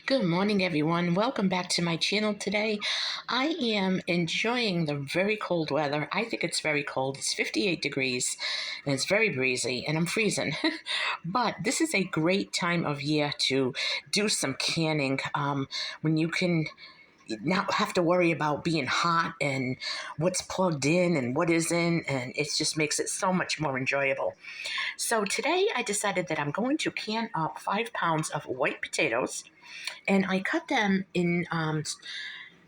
Good morning, everyone. Welcome back to my channel today. I am enjoying the very cold weather. I think it's very cold. It's 58 degrees and it's very breezy and I'm freezing. But this is a great time of year to do some canning when you can not have to worry about being hot and what's plugged in and what isn't, and it just makes it so much more enjoyable. So today I decided that I'm going to can up 5 pounds of white potatoes, and I cut them in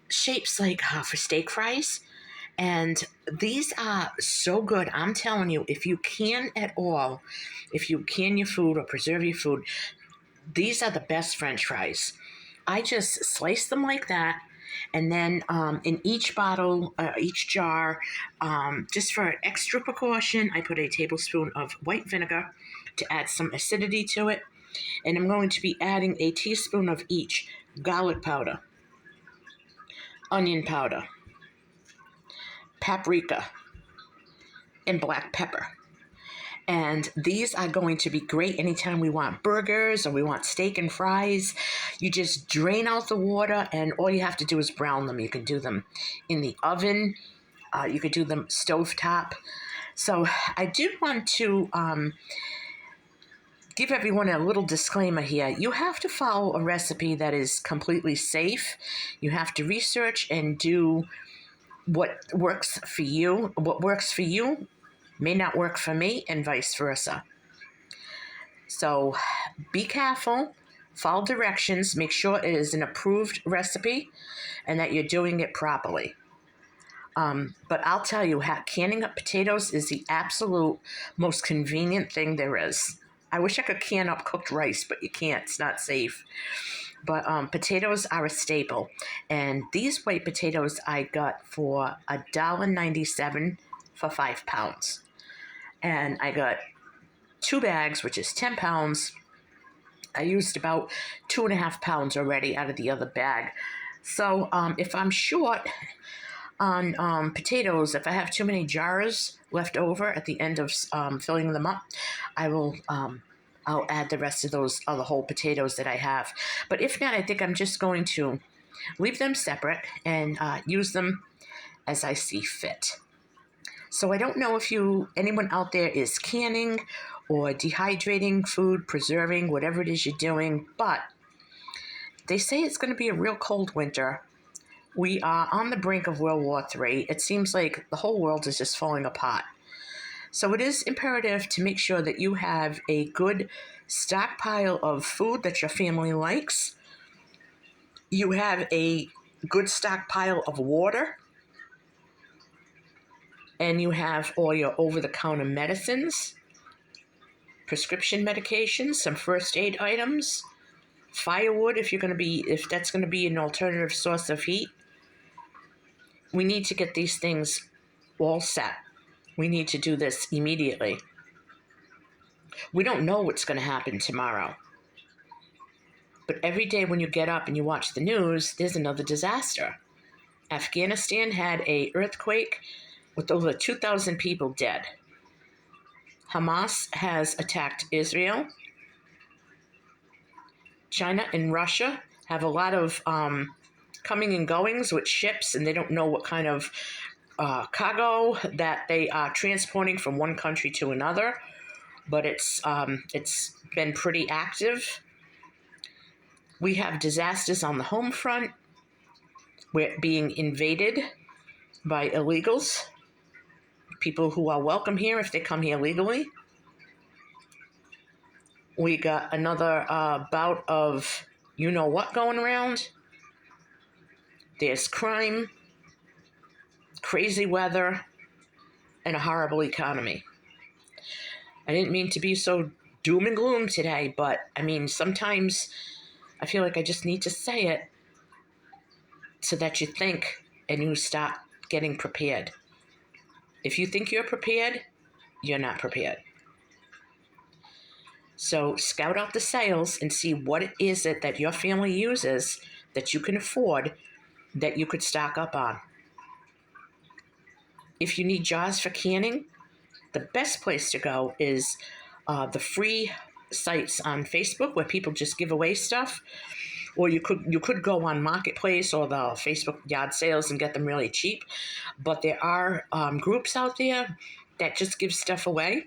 shapes like for steak fries. And these are so good. I'm telling you, if you can at all, if you can your food or preserve your food, these are the best French fries. I just slice them like that. And then in each bottle, each jar, just for extra precaution, I put a tablespoon of white vinegar to add some acidity to it. And I'm going to be adding a teaspoon of each garlic powder, onion powder, paprika, and black pepper. And these are going to be great anytime we want burgers or we want steak and fries. You just drain out the water and all you have to do is brown them. You can do them in the oven. You could do them stovetop. So I do want to give everyone a little disclaimer here. You have to follow a recipe that is completely safe. You have to research and do what works for you. What works for you may not work for me, and vice versa. So be careful, follow directions, make sure it is an approved recipe and that you're doing it properly. But I'll tell you, canning up potatoes is the absolute most convenient thing there is. I wish I could can up cooked rice, but you can't. It's not safe. But potatoes are a staple. And these white potatoes I got for $1.97 for 5 pounds. And I got 2 bags, which is 10 pounds. I used about 2.5 pounds already out of the other bag. So if I'm short on potatoes, if I have too many jars left over at the end of filling them up, I'll add the rest of those other whole potatoes that I have. But if not, I think I'm just going to leave them separate and use them as I see fit. So I don't know if anyone out there is canning or dehydrating food, preserving, whatever it is you're doing, but they say it's going to be a real cold winter. We are on the brink of World War III. It seems like the whole world is just falling apart. So it is imperative to make sure that you have a good stockpile of food that your family likes. You have a good stockpile of water. And you have all your over-the-counter medicines, prescription medications, some first aid items, firewood if that's going to be an alternative source of heat. We need to get these things all set. We need to do this immediately. We don't know what's going to happen tomorrow. But every day when you get up and you watch the news, there's another disaster. Afghanistan had an earthquake with over 2,000 people dead. Hamas has attacked Israel. China and Russia have a lot of coming and goings with ships, and they don't know what kind of cargo that they are transporting from one country to another. But it's been pretty active. We have disasters on the home front. We're being invaded by illegals. People who are welcome here if they come here legally. We got another bout of you-know-what going around. There's crime, crazy weather, and a horrible economy. I didn't mean to be so doom and gloom today, but I mean, sometimes I feel like I just need to say it so that you think and you start getting prepared. If you think you're prepared, you're not prepared. So scout out the sales and see what it is that your family uses that you can afford that you could stock up on. If you need jars for canning, the best place to go is the free sites on Facebook where people just give away stuff. or you could go on Marketplace or the Facebook yard sales and get them really cheap. But there are groups out there that just give stuff away,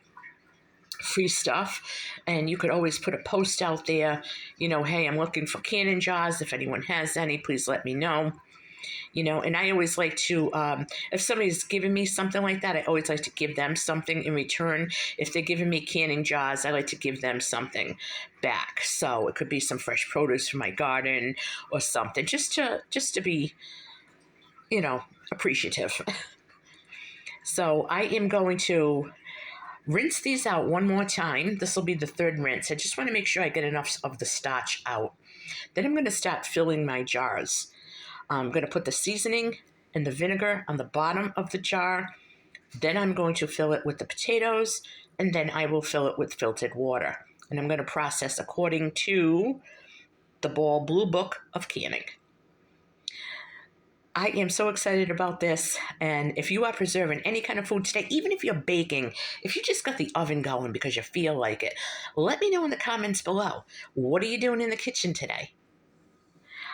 free stuff, and you could always put a post out there, hey, I'm looking for canning jars. If anyone has any, please let me know. And I always like to, if somebody's giving me something like that, I always like to give them something in return. If they're giving me canning jars, I like to give them something back. So it could be some fresh produce from my garden or something, just to be, appreciative. So I am going to rinse these out one more time. This will be the third rinse. I just want to make sure I get enough of the starch out. Then I'm going to start filling my jars. I'm going to put the seasoning and the vinegar on the bottom of the jar. Then I'm going to fill it with the potatoes, and then I will fill it with filtered water. And I'm going to process according to the Ball Blue Book of Canning. I am so excited about this, and if you are preserving any kind of food today, even if you're baking, if you just got the oven going because you feel like it, let me know in the comments below. What are you doing in the kitchen today?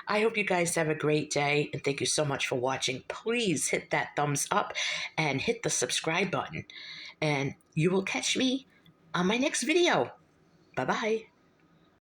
I hope you guys have a great day, and thank you so much for watching. Please hit that thumbs up and hit the subscribe button, and you will catch me on my next video. Bye-bye.